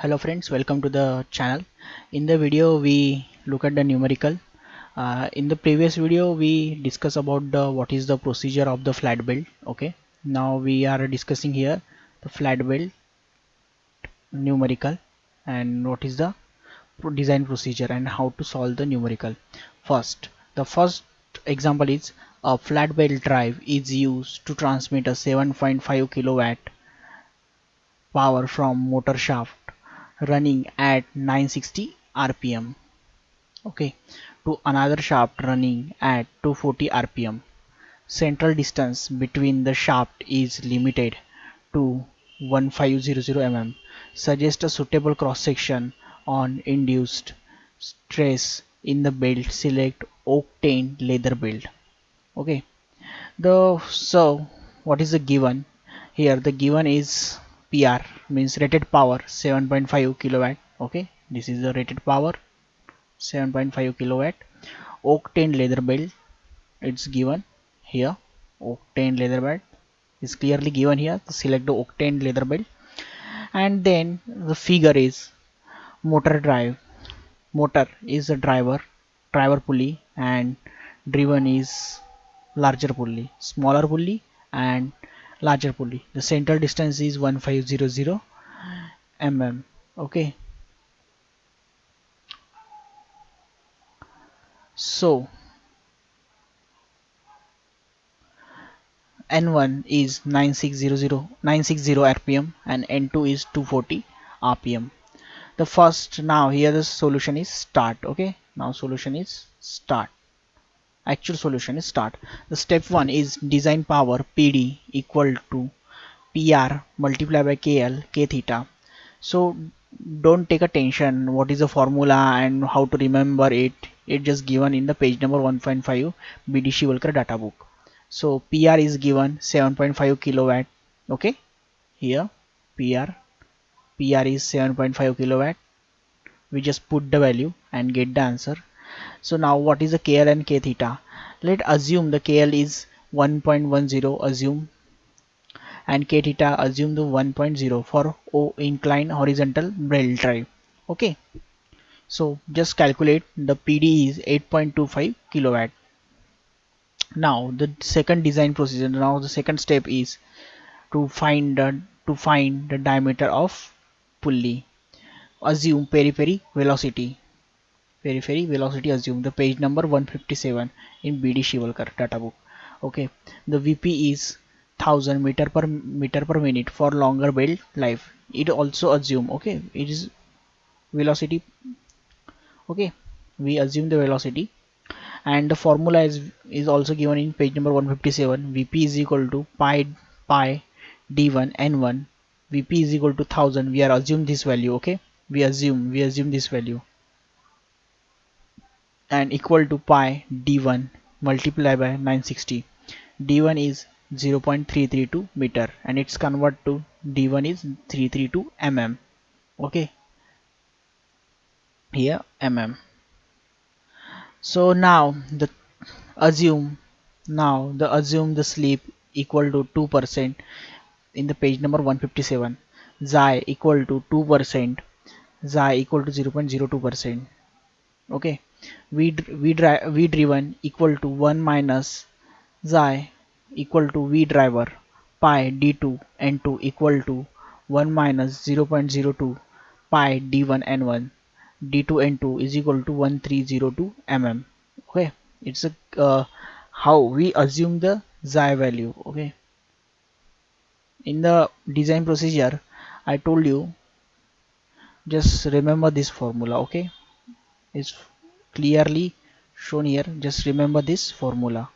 Hello friends, welcome to the channel. In the video we look at the numerical. In the previous video we discuss about the what is the procedure of the flat build. Okay, now we are discussing here the flat build numerical and what is the design procedure and how to solve the numerical. The first example is a flat belt drive is used to transmit a 7.5 kilowatt power from motor shaft running at 960 rpm, okay, to another shaft running at 240 rpm. Central distance between the shaft is limited to 1500 mm. Suggest a suitable cross section on induced stress in the belt. Select octane leather belt. Okay, so what is the given here? The given is PR, means rated power 7.5 kilowatt. Okay, this is the rated power 7.5 kilowatt. Octane leather belt, it's given here. Octane leather belt is clearly given here. Select the octane leather belt, and then the figure is motor drive. Motor is a driver pulley, and driven is larger pulley, smaller pulley, and larger pulley. The central distance is 1500 mm. Okay, so N1 is 9660 rpm and N2 is 240 rpm. The first, now here the solution is start. Okay, now solution is start. Actual solution is start. The step 1 is design power PD equal to PR multiplied by KL K theta. So don't take a tension what is the formula and how to remember it. It just given in the page number 1.5 BD Shivulkar data book. So PR is given 7.5 kilowatt. Okay, here PR is 7.5 kilowatt. We just put the value and get the answer. So now what is the KL and K theta? Let assume the KL is 1.10, assume, and K theta assume the 1.0 for O incline horizontal belt drive. Okay, so just calculate the PD is 8.25 kilowatt. Now the second design procedure, now the second step is to find the diameter of pulley. Assume periphery velocity assume the page number 157 in BD Shivulkar data book. Okay, the VP is 1000 meter per minute for longer belt life. It also assume, okay, it is velocity. Okay, we assume the velocity, and the formula is also given in page number 157. VP is equal to pi d1 n1. VP is equal to 1000. We are assume this value. Okay, we assume this value, and equal to pi d1 multiplied by 960. D1 is 0.332 meter and it's convert to D1 is 332 mm. Okay, here mm. So now assume the sleep equal to 2% in the page number 157. Xi equal to 2%. Xi equal to 0.02%. Okay, v driven equal to 1 minus xi equal to v driver pi d2 n2 equal to 1 minus 0.02 pi d1 n1. D2 n2 is equal to 1302 mm. Okay, it's a how we assume the xi value. Okay, in the design procedure I told you, just remember this formula. Okay, it's clearly shown here. Just remember this formula,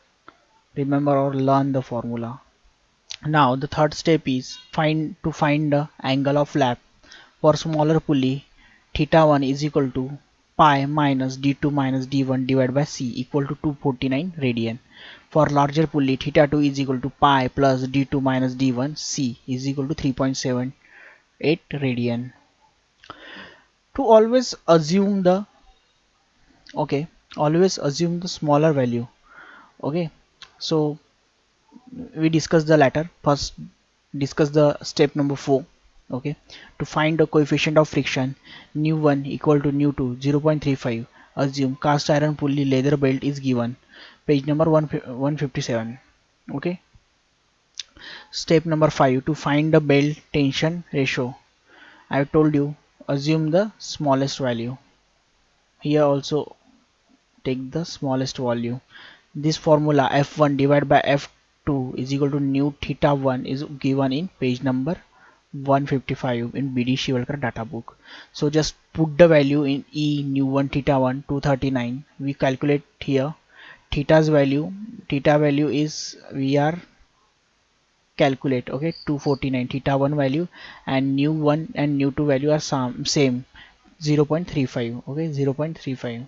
remember or learn the formula. Now the third step is find the angle of lap. For smaller pulley, theta 1 is equal to pi minus d2 minus d1 divided by c equal to 249 radian. For larger pulley, theta 2 is equal to pi plus d2 minus d1 c is equal to 3.78 radian. To okay, always assume the smaller value. Okay, so we discuss the latter. First discuss the step number 4. Okay, to find the coefficient of friction, nu 1 equal to nu 2 0.35. Assume cast iron pulley leather belt is given. Page number 157. Okay, step number 5, to find the belt tension ratio. I have told you, assume the smallest value. Here also take the smallest value. This formula F1 divided by F2 is equal to nu theta 1 is given in page number 155 in BD Shivalkar data book. So just put the value in E nu 1 theta 1 239. We calculate here theta's value. Theta value is we are calculate, okay, 249 theta 1 value, and nu 1 and nu 2 value are same 0.35. Okay, 0.35.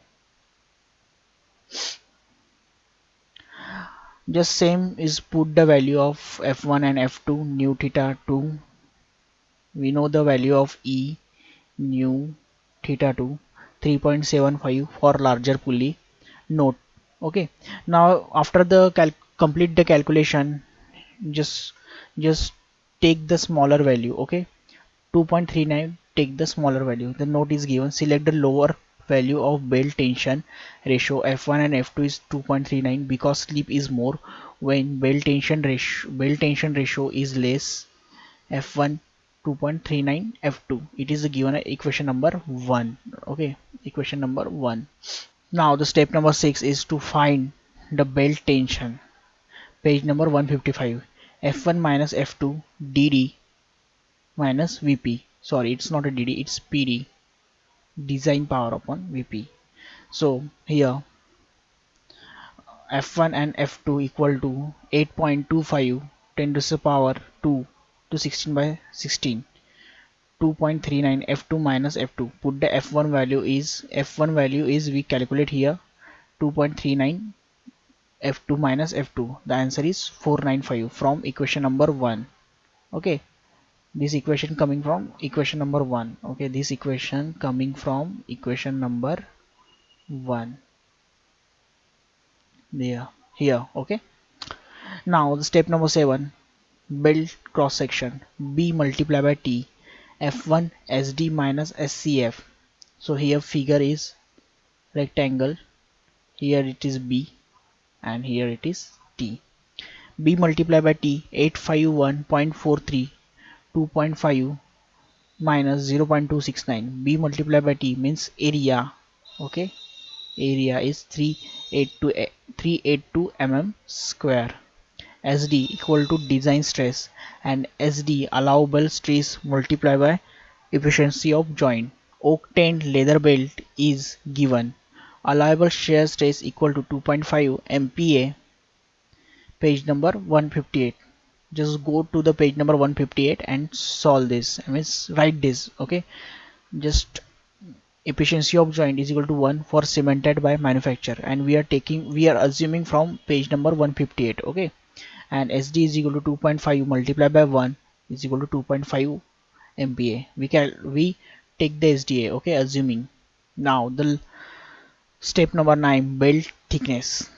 Just same is put the value of f1 and f2 nu theta 2. We know the value of E nu theta 2 3.75 for larger pulley. Note. Okay, now after the complete the calculation, just just take the smaller value. Okay, 2.39, take the smaller value. The note is given, select the lower value of belt tension ratio. F1 and F2 is 2.39 because slip is more when belt tension ratio is less. F1 2.39, F2, it is given equation number 1. Okay, equation number 1. Now the step number 6 is to find the belt tension. Page number 155. F1 minus F2 dd minus Vp. Sorry, it's not a dd, it's PD, design power upon Vp. So here F1 and F2 equal to 8.25 10 to the power 2 to 16 by 16. 2.39 F2 minus F2. Put the F1 value is we calculate here 2.39 F2 minus F2. The answer is 495 from equation number 1. Okay, this equation coming from equation number 1. Okay, this equation coming from equation number 1 there, here. Okay, now the step number 7, belt cross section. B multiplied by T, F1 SD minus SCF. So here figure is rectangle, here it is B and here it is T. B multiplied by T 851.43 2.5 minus 0.269. B multiplied by T means area. Okay, area is 382 mm square. SD equal to design stress, and SD allowable stress multiplied by efficiency of joint. Octane leather belt is given. Allowable shear stress equal to 2.5 MPa. Page number 158. Just go to the page number 158 and solve this. I mean write this. Okay, just efficiency of joint is equal to 1 for cemented by manufacturer, and we are assuming from page number 158. Okay, and SD is equal to 2.5 multiplied by 1 is equal to 2.5 MPa. We take the SDA. Okay, assuming. Now the step number 9, belt thickness.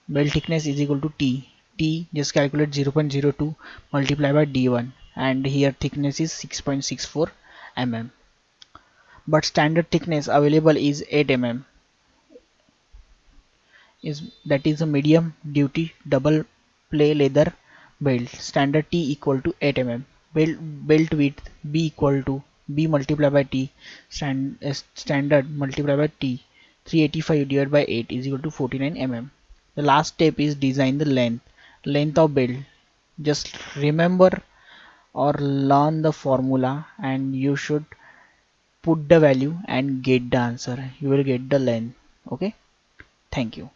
Belt thickness is equal to T. T, just calculate 0.02 multiplied by D1, and here thickness is 6.64 mm. But standard thickness available is 8 mm. That is a medium duty double play leather belt. Standard T equal to 8 mm. Belt width B equal to B multiplied by T. Standard multiplied by T. 385 divided by 8 is equal to 49 mm. The last step is design the length of belt. Just remember or learn the formula, and you should put the value and get the answer. You will get the length. Okay, thank you.